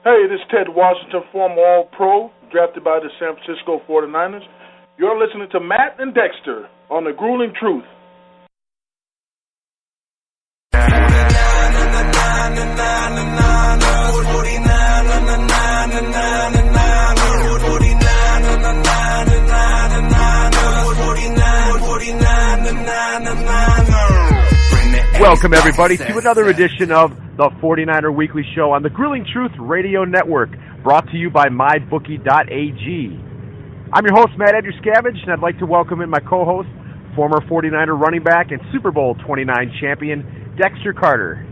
Hey, this is Ted Washington, former All-Pro, drafted by the San Francisco 49ers. You're listening to Matt and Dexter on The Grueling Truth. Welcome, everybody, to another edition of the 49er Weekly Show on the Grueling Truth Radio Network, brought to you by MyBookie.ag. I'm your host, Matt Andruscavage, and I'd like to welcome in my co-host, former 49er running back and Super Bowl 29 champion, Dexter Carter.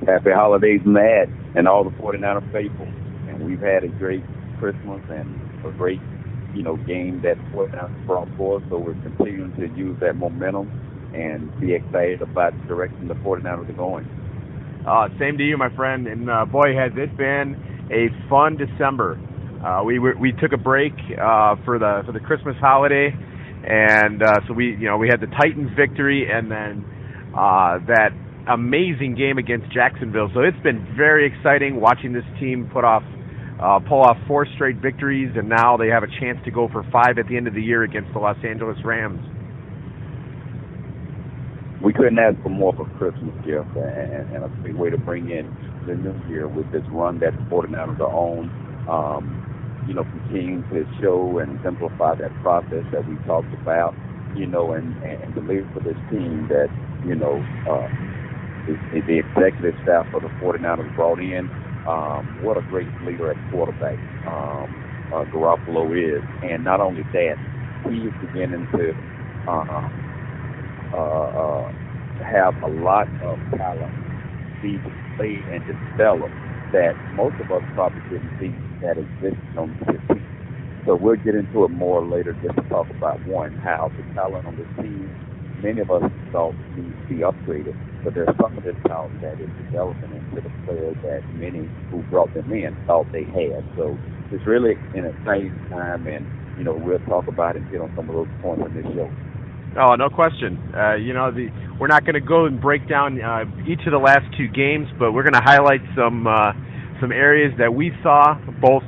Happy holidays, Matt, and all the 49er faithful. And we've had a great Christmas and a great, game that the 49ers brought forth, so we're continuing to use that momentum and be excited about the direction the 49ers are going. Same to you, my friend. And boy, has it been a fun December. We took a break for the Christmas holiday, and so we had the Titans victory, and then that amazing game against Jacksonville. So it's been very exciting watching this team pull off 4 straight victories, and now they have a chance to go for 5 at the end of the year against the Los Angeles Rams. We couldn't ask for more for Christmas gift and a big way to bring in the new year with this run that the 49ers are on. Continuing to show and simplify that process that we talked about, and the leader for this team that, the executive staff of the 49ers brought in. What a great leader at quarterback Garoppolo is. And not only that, he is beginning to have a lot of talent be displayed and developed that most of us probably didn't see that existed on this team. So we'll get into it more later just to talk about, one, how the talent on this team, many of us thought needs to be upgraded, but there's some of this talent that is developing into the players that many who brought them in thought they had. So it's really an exciting time, and, we'll talk about it and get on some of those points in this show. Oh, no question. We're not going to go and break down each of the last 2 games, but we're going to highlight some areas that we saw both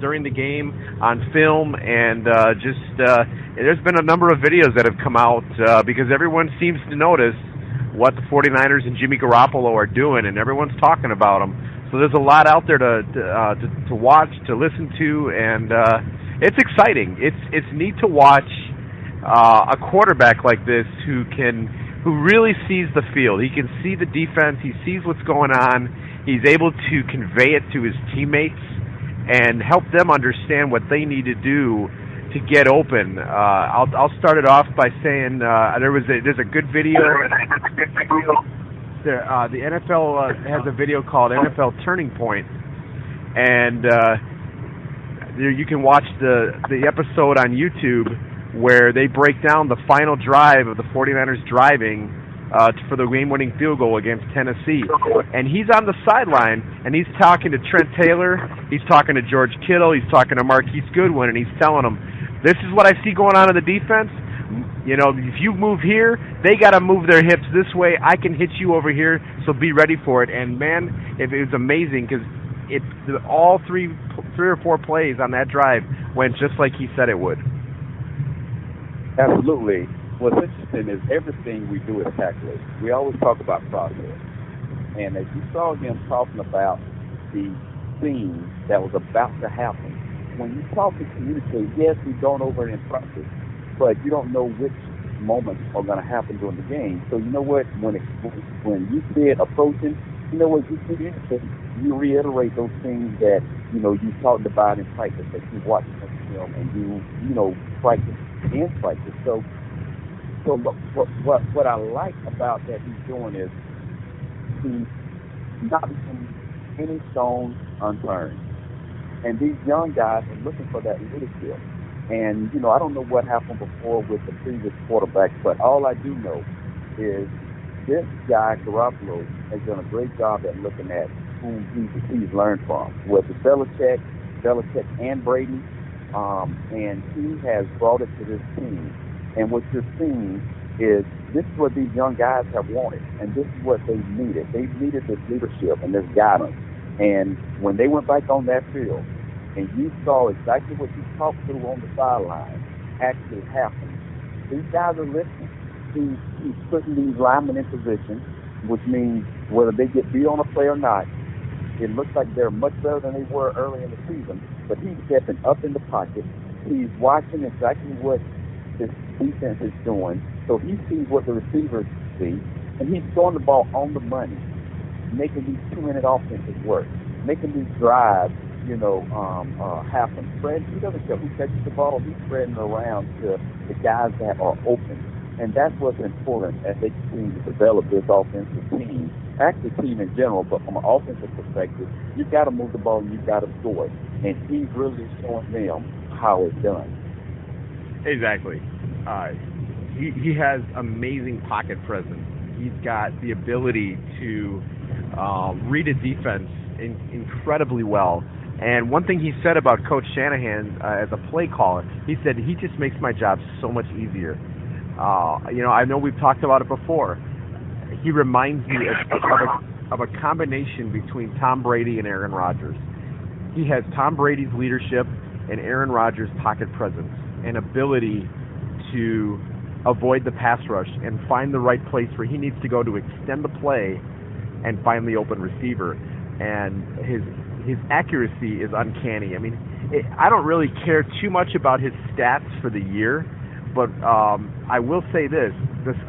during the game on film and there's been a number of videos that have come out because everyone seems to notice what the 49ers and Jimmy Garoppolo are doing, and everyone's talking about them. So there's a lot out there to watch, to listen to, and it's exciting. It's neat to watch a quarterback like this who really sees the field. He can see the defense. He sees what's going on. He's able to convey it to his teammates and help them understand what they need to do to get open. I'll start it off by saying there's a good video. The NFL has a video called NFL Turning Point, and you can watch the episode on YouTube where they break down the final drive of the 49ers driving for the game-winning field goal against Tennessee. And he's on the sideline, and he's talking to Trent Taylor, he's talking to George Kittle, he's talking to Marquise Goodwin, and he's telling them, this is what I see going on in the defense. If you move here, they got to move their hips this way. I can hit you over here, so be ready for it. And, man, it was amazing because all three or four plays on that drive went just like he said it would. Absolutely. What's interesting is everything we do is calculated. We always talk about process. And as you saw him talking about the scene that was about to happen, when you talk and communicate, yes, we've gone over it in process, but you don't know which moments are going to happen during the game. So you know what? When you see it approaching, you know what? You reiterate those things that, you talked about in practice, that you watch the film and you practice in practice. So what I like about that he's doing is he's not leaving any stone unturned. And these young guys are looking for that leadership. And, I don't know what happened before with the previous quarterback, but all I do know is this guy, Garoppolo, has done a great job at looking at whom he's learned from, whether Belichick and Brady, and he has brought it to this team. And what you're seeing is this is what these young guys have wanted, and this is what they needed. They needed this leadership and this guidance. And when they went back on that field, and you saw exactly what you talked through on the sideline actually happen, these guys are listening. He's putting these linemen in position, which means whether they get beat on a play or not, it looks like they're much better than they were early in the season. But he's stepping up in the pocket. He's watching exactly what his defense is doing, so he sees what the receivers see, and he's throwing the ball on the money, making these 2-minute offenses work, making these drives, happen. Fred, he doesn't care who catches the ball. He's spreading it around to the guys that are open. And that's what's important as they continue to develop this offensive team, actually team in general, but from an offensive perspective, you've got to move the ball and you've got to score it. And he's really showing them how it's done. Exactly. He has amazing pocket presence. He's got the ability to read a defense incredibly well. And one thing he said about Coach Shanahan as a play caller, he said he just makes my job so much easier. I know we've talked about it before. He reminds me of a combination between Tom Brady and Aaron Rodgers. He has Tom Brady's leadership and Aaron Rodgers' pocket presence and ability to avoid the pass rush and find the right place where he needs to go to extend the play and find the open receiver. And his accuracy is uncanny. I mean, I don't really care too much about his stats for the year, but I will say this: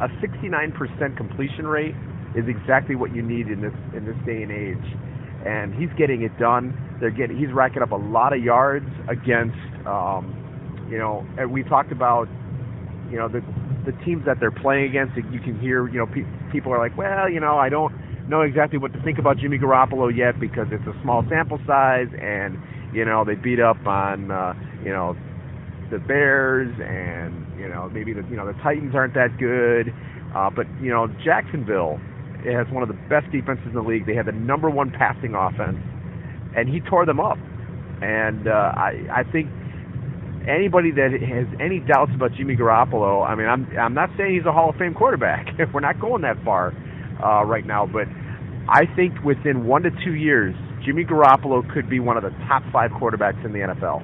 a 69% completion rate is exactly what you need in this day and age, and he's getting it done. He's racking up a lot of yards against, and we talked about, the teams that they're playing against. You can hear, people are like, well, I don't know exactly what to think about Jimmy Garoppolo yet because it's a small sample size, and they beat up on the Bears, and maybe the Titans aren't that good, but Jacksonville has one of the best defenses in the league. They had the number one passing offense, and he tore them up. And I think anybody that has any doubts about Jimmy Garoppolo, I mean, I'm not saying he's a Hall of Fame quarterback. We're not going that far right now, but I think within 1 to 2 years, Jimmy Garoppolo could be one of the top 5 quarterbacks in the NFL.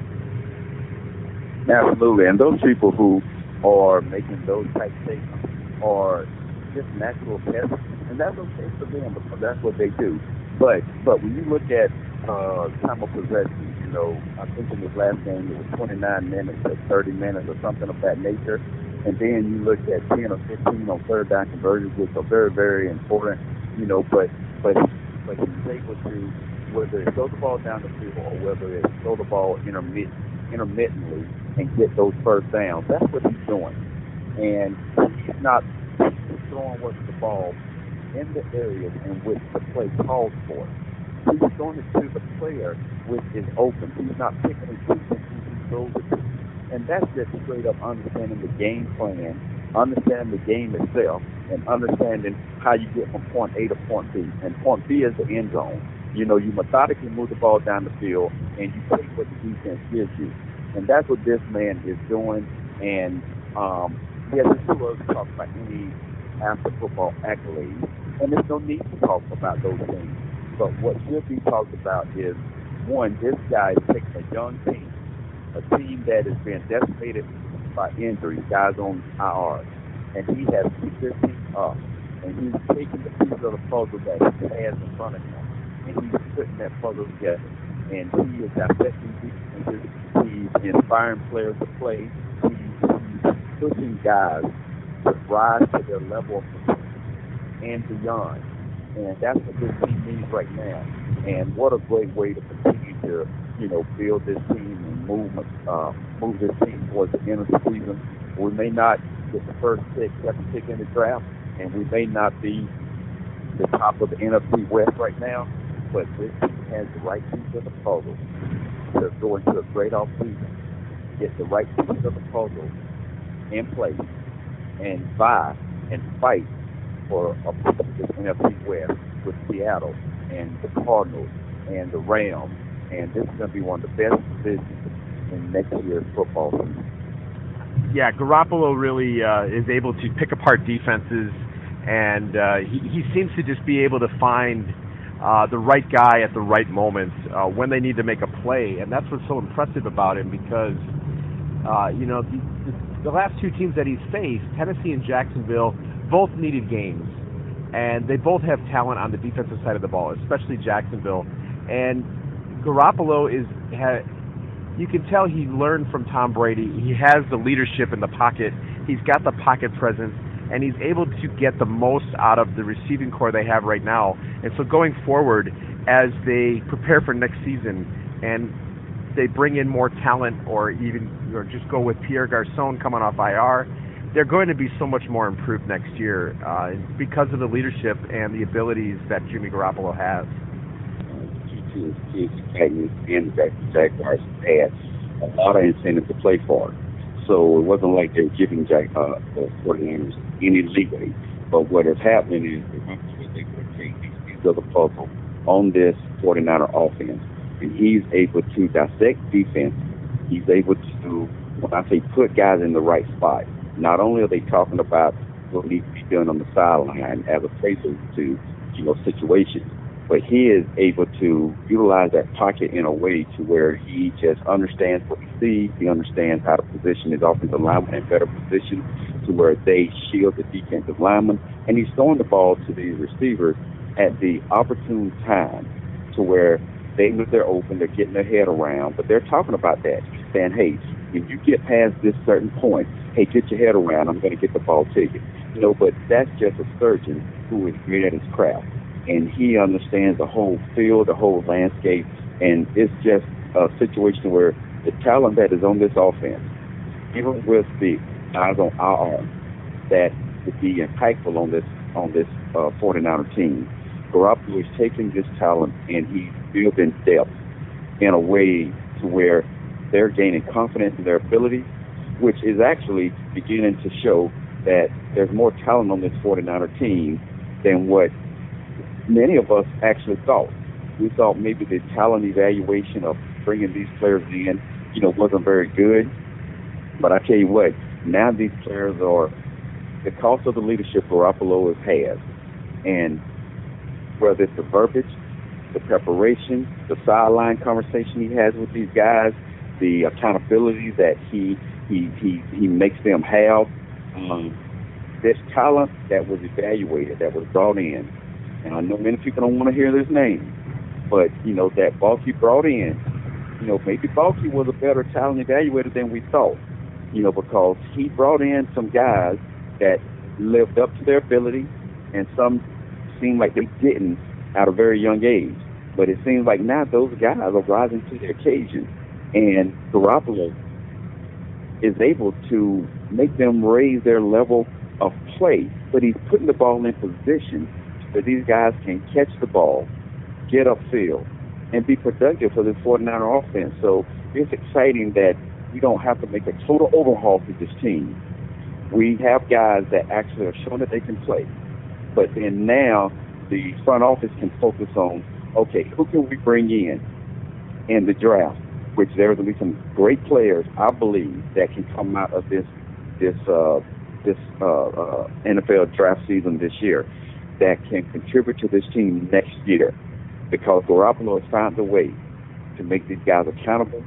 Absolutely, and those people who are making those type statements are just natural pests, and that's okay for them because that's what they do. But when you look at time of possession, I think in this last game it was 29 minutes or 30 minutes or something of that nature, and then you look at 10 or 15 on third down conversions, which are very, very important. But he's able to, whether it's throw the ball down the field or whether it's throw the ball intermittently and get those first downs. That's what he's doing. And he's not throwing the ball in the areas in which the play calls for. He's throwing it to the player which is open. He's not picking and choosing who he throws it to. And that's just straight up understanding the game plan, understanding the game itself, and understanding how you get from point A to point B. And point B is the end zone. You methodically move the ball down the field, and you take what the defense gives you. And that's what this man is doing. And it's too early to talk about any after football accolades. And there's no need to talk about those things. But what should be talked about is, one, this guy is taking a young team, a team that has been decimated by injuries, guys on IR, and he has picked this team up, and he's taking the pieces of the puzzle that he has in front of him, and he's putting that puzzle together. And he is dissecting defenses, he's inspiring players to play, he's pushing guys to rise to their level of potential and beyond. And that's what this team needs right now. And what a great way to continue to, build this team and move this team towards the end of the season. We may not get the first pick, second pick in the draft, and we may not be the top of the NFC West right now, but this team has the right piece of the puzzle to go into a great offseason, get the right piece of the puzzle in place, and vie and fight for a pick of this NFC West with Seattle and the Cardinals and the Rams, and this is going to be one of the best divisions in next year's football season. Yeah, Garoppolo really is able to pick apart defenses, and he seems to just be able to find the right guy at the right moment when they need to make a play, and that's what's so impressive about him because the last two teams that he's faced, Tennessee and Jacksonville, both needed games, and they both have talent on the defensive side of the ball, especially Jacksonville. And Garoppolo you can tell he learned from Tom Brady. He has the leadership in the pocket. He's got the pocket presence, and he's able to get the most out of the receiving core they have right now. And so going forward, as they prepare for next season and they bring in more talent or just go with Pierre Garçon coming off IR, they're going to be so much more improved next year because of the leadership and the abilities that Jimmy Garoppolo has. Titans and the Jaguars had a lot of incentive to play for. So it wasn't like they were giving the 49ers any leeway. But what is happening is they were taking these other puzzle on this 49er offense. And he's able to dissect defense. He's able to, when I say put guys in the right spot, not only are they talking about what needs to be done on the sideline as opposed to situations, but he is able to utilize that pocket in a way to where he just understands what he sees. He understands how to position his offensive lineman in better position to where they shield the defensive lineman. And he's throwing the ball to these receivers at the opportune time to where they know they're open, they're getting their head around. But they're talking about that, saying, hey, if you get past this certain point, hey, get your head around, I'm going to get the ball to you. But that's just a surgeon who is great at his craft. And he understands the whole field, the whole landscape, and it's just a situation where the talent that is on this offense, even with the guys on IR, that would be impactful on this 49er team. Garoppolo is taking this talent and he's building depth in a way to where they're gaining confidence in their ability, which is actually beginning to show that there's more talent on this 49er team than what many of us actually thought. We thought maybe the talent evaluation of bringing these players in, wasn't very good. But I tell you what, now these players are, because of the leadership Garoppolo has, and whether it's the verbiage, the preparation, the sideline conversation he has with these guys, the accountability that he makes them have, this talent that was evaluated, that was brought in. And I know many people don't want to hear this name, but, that Balky brought in, maybe Balky was a better talent evaluator than we thought, because he brought in some guys that lived up to their ability, and some seemed like they didn't at a very young age. But it seems like now those guys are rising to the occasion, and Garoppolo is able to make them raise their level of play, but he's putting the ball in position that these guys can catch the ball, get upfield, and be productive for this 49er offense. So it's exciting that we don't have to make a total overhaul to this team. We have guys that actually are showing that they can play. But then now the front office can focus on, okay, who can we bring in the draft, which there's going to be some great players, I believe, that can come out of this NFL draft season this year, that can contribute to this team next year, because Garoppolo has found a way to make these guys accountable,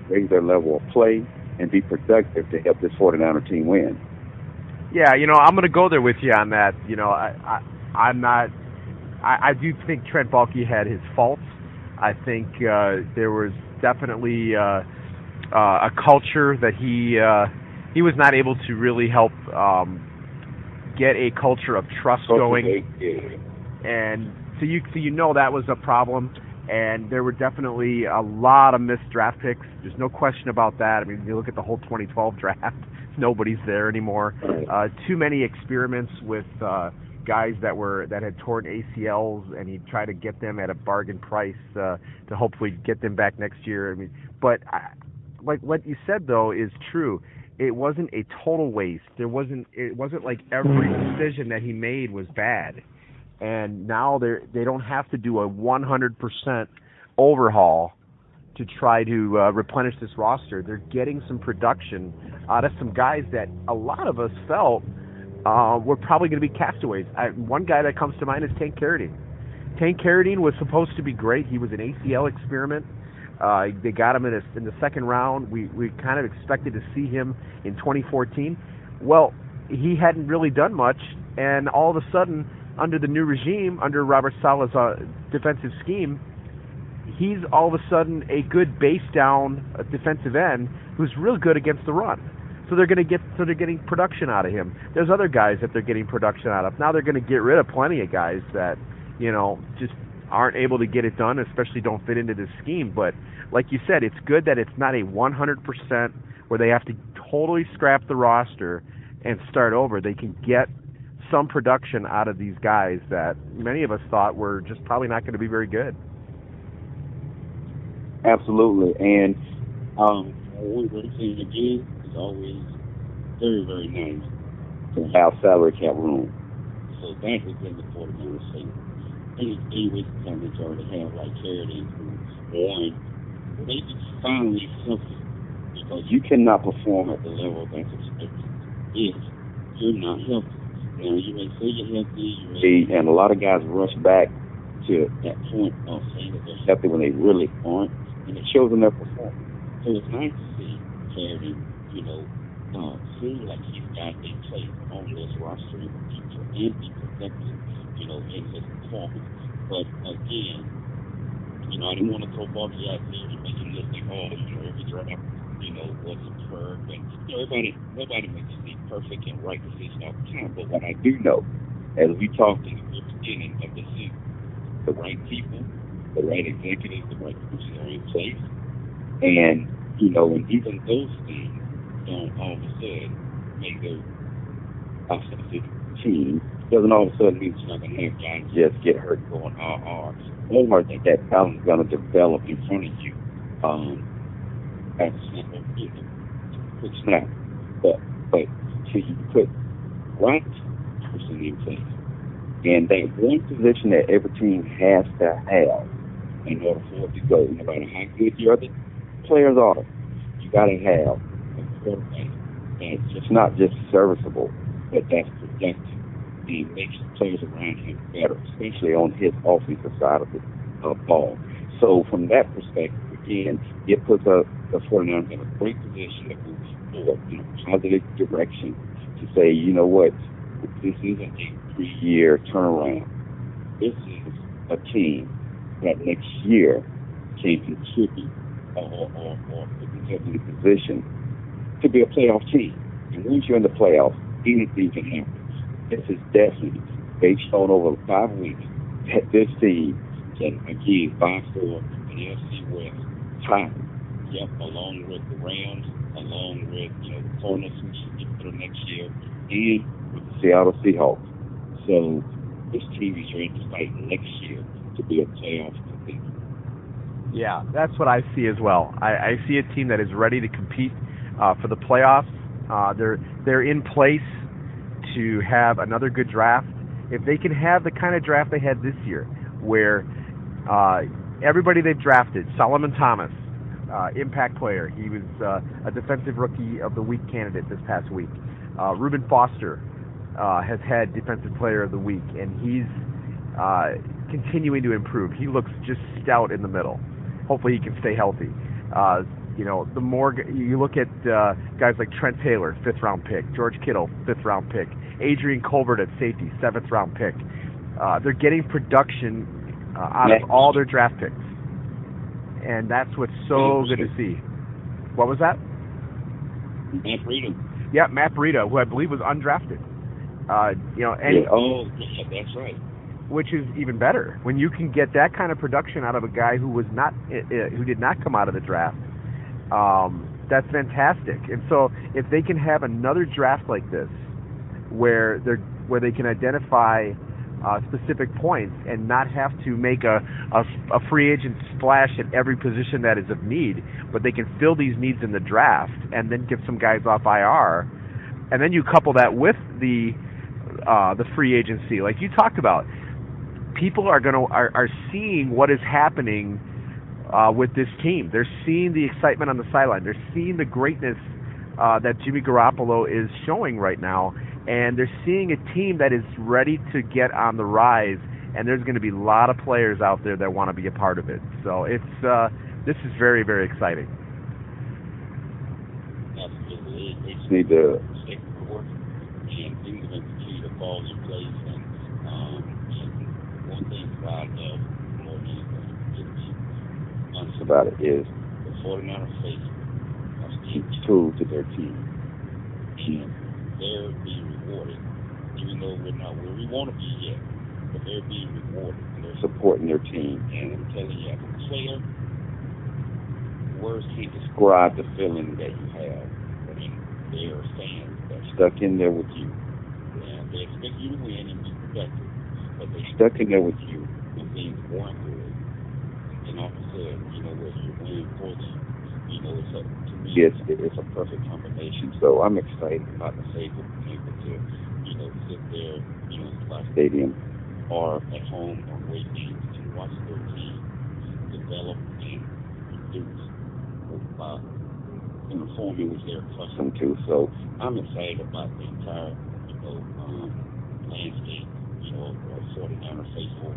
raise their level of play, and be productive to help this 49er team win. Yeah, I'm going to go there with you on that. I do think Trent Baalke had his faults. I think there was definitely a culture that he was not able to really help get a culture of trust going, and so that was a problem. And there were definitely a lot of missed draft picks. There's no question about that. I mean, you look at the whole 2012 draft, nobody's there anymore. Too many experiments with guys that had torn ACLs, and he tried to get them at a bargain price to hopefully get them back next year. I mean, but like what you said though is true. It wasn't a total waste. It wasn't like every decision that he made was bad. And now they don't have to do a 100% overhaul to try to replenish this roster. They're getting some production out of some guys that a lot of us felt were probably going to be castaways. One guy that comes to mind is Tank Carradine. Tank Carradine was supposed to be great. He was an ACL experiment. They got him in the second round. We kind of expected to see him in 2014. Well, he hadn't really done much, and all of a sudden, under the new regime, under Robert Saleh's defensive scheme, he's all of a sudden a good base down defensive end who's real good against the run. So they're getting production out of him. There's other guys that they're getting production out of. Now they're going to get rid of plenty of guys that, just aren't able to get it done, especially don't fit into this scheme. But like you said, it's good that it's not a 100% where they have to totally scrap the roster and start over. They can get some production out of these guys that many of us thought were just probably not going to be very good. Absolutely. And one thing again, is always very, very nice to have salary cap room. So that has been the 49ers thing. Any weeks time they already have like Carradine who won, they just finally something, because you cannot perform at the level that's expected if you're not healthy. Now you may say you're healthy, and a lot of guys rush back to that point of saying that they're healthy when they really aren't, and it shows in their performance. So it's nice to see Carradine, seem like he's got a place on this roster and be protected, in his performance. But again, I didn't want to throw Bobby out there and make him look like, every draft, wasn't perfect. Nobody makes the perfect and right decision all the time. But what I do know, as we talked in the beginning of the season, the right people, the right executives, the right coaches are in place. And, and even those things don't all of a sudden make their offensive team. Doesn't all of a sudden mean you're not going to have guys just get hurt going or I think that talent is going to develop in front of you at a snap of quick snap. But till you put right person in place, and that one position that every team has to have in order for it to go, no matter how good your other players are, you got to have a quarterback that's just not just serviceable, but that's productive. He makes the players around him better, especially on his offensive side of the ball. So from that perspective, again, it puts the 49ers in a great position to move forward in a positive direction to say, what, this isn't a 3-year turnaround. This is a team that next year can contribute or put themselves in a position to be a playoff team. And once you're in the playoffs, anything can happen. This is definitely, they've shown over 5 weeks that this team can, again, vie for the NFC West title. Yep, along with the Rams, along with, the Cardinals, who should get better next year, and with the Seattle Seahawks. So this team is ready to fight next year to be a playoff contender. Yeah, that's what I see as well. I see a team that is ready to compete for the playoffs. They're in place to have another good draft. If they can have the kind of draft they had this year, where everybody they've drafted, Solomon Thomas, impact player, he was a defensive rookie of the week candidate this past week. Reuben Foster has had defensive player of the week, and he's continuing to improve. He looks just stout in the middle. Hopefully he can stay healthy. The more you look at guys like Trent Taylor, 5th round pick, George Kittle, 5th round pick, Adrian Colbert at safety, 7th round pick. They're getting production out of all their draft picks, and that's what's so good to see. What was that? Matt Breida. Yeah, Matt Breida, who I believe was undrafted. That's right. Which is even better when you can get that kind of production out of a guy who did not come out of the draft. That's fantastic. And so if they can have another draft like this, where they can identify specific points and not have to make a free agent splash at every position that is of need, but they can fill these needs in the draft and then get some guys off IR, and then you couple that with the free agency, like you talked about. People are seeing what is happening with this team. They're seeing the excitement on the sideline. They're seeing the greatness that Jimmy Garoppolo is showing right now, and they're seeing a team that is ready to get on the rise and there's going to be a lot of players out there that want to be a part of it. So this is very, very exciting. Absolutely. They just need to stick forward and things are going to continue to fall in place. And one thing that I love more than anything, to be honest about it, is the 49ers face are staying true to their team. And they're being rewarded, even though we're not where we want to be yet. But they're being rewarded and they're supporting their team. And I'm telling you, as a player, words can't describe the feeling that you have when there are fans that are stuck in there with you. And they expect you to win and be productive, but they're stuck in there with you when things weren't good. And all of a sudden, you know what, you're winning for them. You know, to me, it's a perfect combination. So I'm excited about the faith of being able to, you know, sit there, you know, in the stadium or at home on away games and watch their team develop and produce in the form in which they're accustomed to. So I'm excited about the entire, you know, landscape, you know, of 49er faithful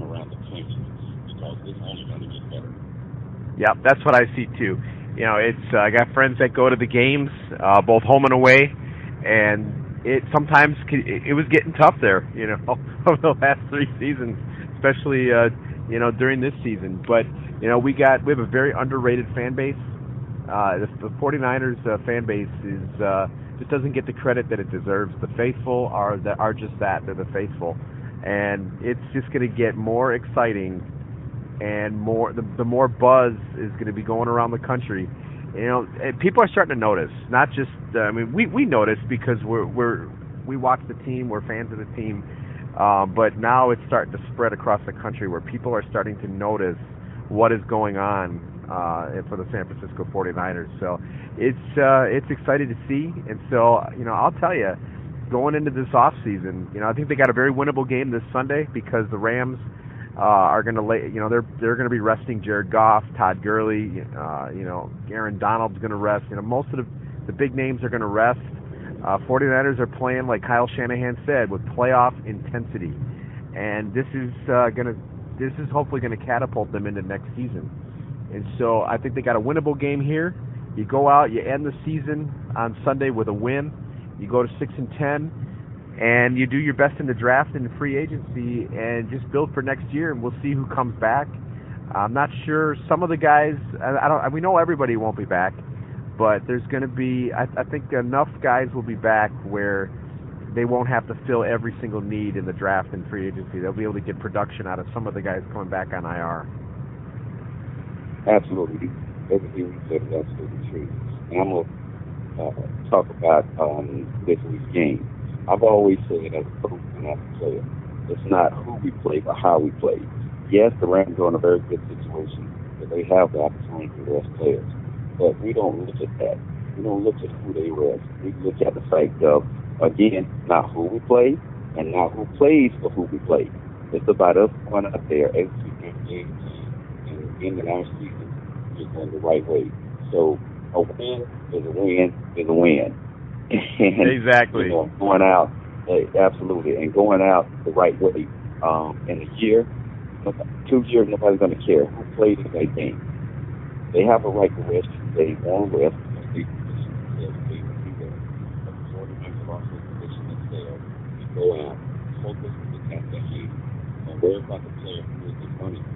around the country, because it's only going to get better. Yeah, that's what I see too. You know, it's I got friends that go to the games, both home and away, and it sometimes it was getting tough there, you know, over the last 3 seasons, especially you know, during this season. But you know, we have a very underrated fan base. The 49ers fan base just doesn't get the credit that it deserves. The faithful are just that. They're the faithful, and it's just going to get more exciting, and the more buzz is going to be going around the country. You know, people are starting to notice. Not just I mean, we notice because we watch the team. We're fans of the team. But now it's starting to spread across the country where people are starting to notice what is going on for the San Francisco 49ers. So it's exciting to see. And so, you know, I'll tell you, going into this off season, you know, I think they got a very winnable game this Sunday because the Rams are going to they're going to be resting Jared Goff, Todd Gurley, you know, Aaron Donald's going to rest. You know, most of the big names are going to rest. 49ers are playing, like Kyle Shanahan said, with playoff intensity, and this is hopefully going to catapult them into next season. And so I think they got a winnable game here. You go out, you end the season on Sunday with a win. You go to 6-10, and you do your best in the draft and the free agency, and just build for next year. And we'll see who comes back. I'm not sure. Some of the guys, we know everybody won't be back. But there's going to be, I think enough guys will be back where they won't have to fill every single need in the draft and free agency. They'll be able to get production out of some of the guys coming back on IR. Absolutely. Everything you said is absolutely true. And I'm going to talk about this week's game. I've always said as a coach and as a player, it's not who we play, but how we play. Yes, the Rams are in a very good situation, but they have the opportunity to rest players. But we don't look at that. We don't look at who they rest. We look at the fact of, again, not who we play and not who plays for who we play. It's about us going out there, executing games, and ending our season just going the right way. So a win is a win is a win. And, exactly. You know, going out, absolutely, and going out the right way. In a year, 2 years, nobody's going to care who played in that game. They have a right to rest. They want to rest. They go out, focus on the task at hand, and worry about the player who is running,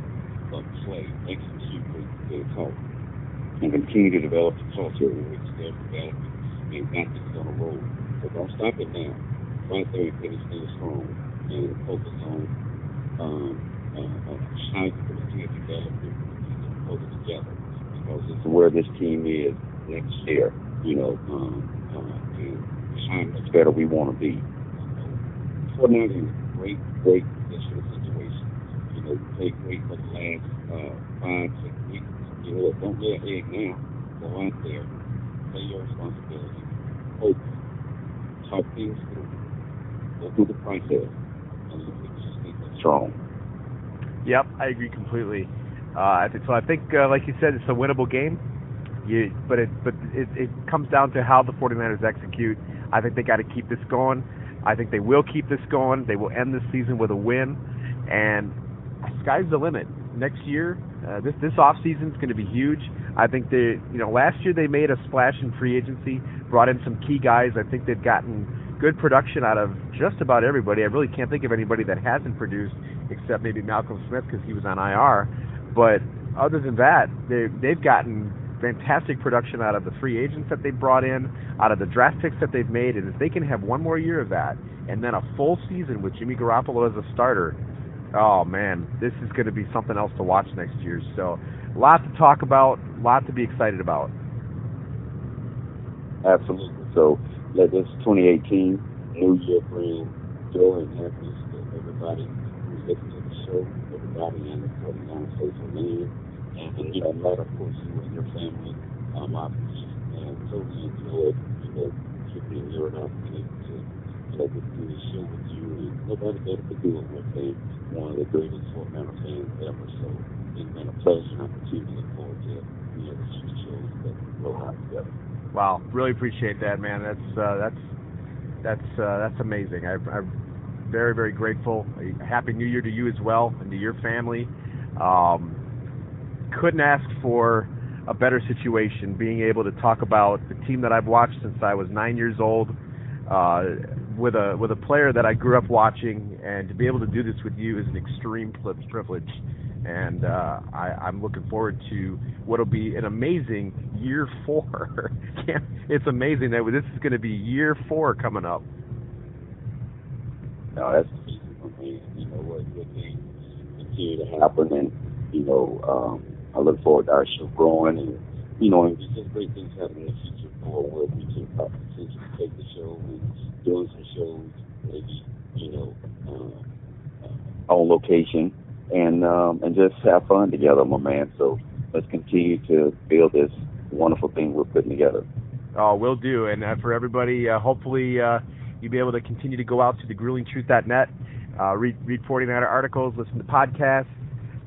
but play, execute what they're taught, and continue to develop the culture in which they're developing, and not just on the road. So don't stop it now. Right there and finish things strong, and focus on how you can continue to develop and focus together. Because it's where this team is next year, you know, and how much better we want to be. So, 49ers in a great position situation. You know, we played great for the last 5-6 weeks. You know, don't lay an egg now. Go out there, play your responsibility, focus, talk things through, go through the process, and just keep it strong. Yep, I agree completely. I think, like you said, it's a winnable game. But it comes down to how the 49ers execute. I think they got to keep this going. I think they will keep this going. They will end this season with a win, and sky's the limit. Next year, this off season is going to be huge. I think last year they made a splash in free agency, brought in some key guys. I think they've gotten good production out of just about everybody. I really can't think of anybody that hasn't produced except maybe Malcolm Smith because he was on IR. But other than that, they've gotten fantastic production out of the free agents that they've brought in, out of the draft picks that they've made, and if they can have one more year of that and then a full season with Jimmy Garoppolo as a starter, oh man, this is going to be something else to watch next year. So a lot to talk about, a lot to be excited about. Absolutely. So let this 2018 New Year bring joy and happiness to everybody who's listening to the show, everybody in the 49 states of Maine. And Matt, of course, you and your family, I totally enjoyed, keeping your opportunity to do the show with you. And nobody better to do it with one of the greatest Fort Lauderdale fans ever. So it's been a pleasure and opportunity to look forward to the future shows that we'll have together. Wow, really appreciate that, man. That's amazing. I'm very, very grateful. Happy New Year to you as well and to your family. Couldn't ask for a better situation, being able to talk about the team that I've watched since I was 9 years old, with a player that I grew up watching, and to be able to do this with you is an extreme privilege. And I'm looking forward to what will be an amazing year 4. It's amazing that this is going to be year 4 coming up. No, that's amazing. What things continue to happen, and I look forward to our show growing, and just great things happening in the future for where we can potentially take the show and doing some shows, maybe on location, and just have fun together, my man. So let's continue to build this wonderful thing we're putting together. Oh, will do. And for everybody, hopefully you'll be able to continue to go out to thegruelingtruth.net, read 49er articles, listen to podcasts,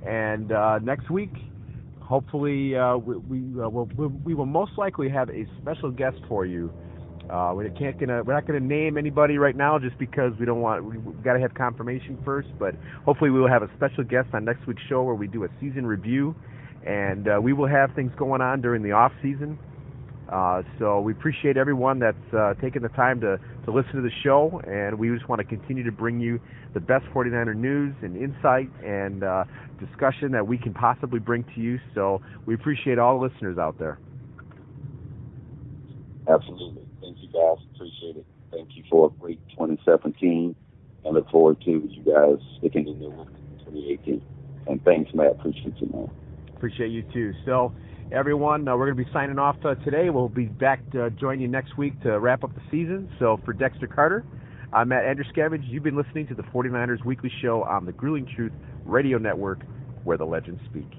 and next week, hopefully, we will most likely have a special guest for you. We're not gonna name anybody right now, just because we've got to have confirmation first. But hopefully, we will have a special guest on next week's show where we do a season review, and we will have things going on during the off season. So we appreciate everyone that's taking the time to listen to the show, and we just want to continue to bring you the best 49er news and insight and discussion that we can possibly bring to you. So we appreciate all the listeners out there. Absolutely. Thank you, guys. Appreciate it. Thank you for a great 2017, and look forward to you guys sticking in there with 2018. And thanks, Matt. Appreciate you, man. Appreciate you, too. So, everyone, we're going to be signing off today. We'll be back to join you next week to wrap up the season. So, for Dexter Carter, I'm Matt Andruscavage. You've been listening to the 49ers Weekly Show on the Grueling Truth Radio Network, where the legends speak.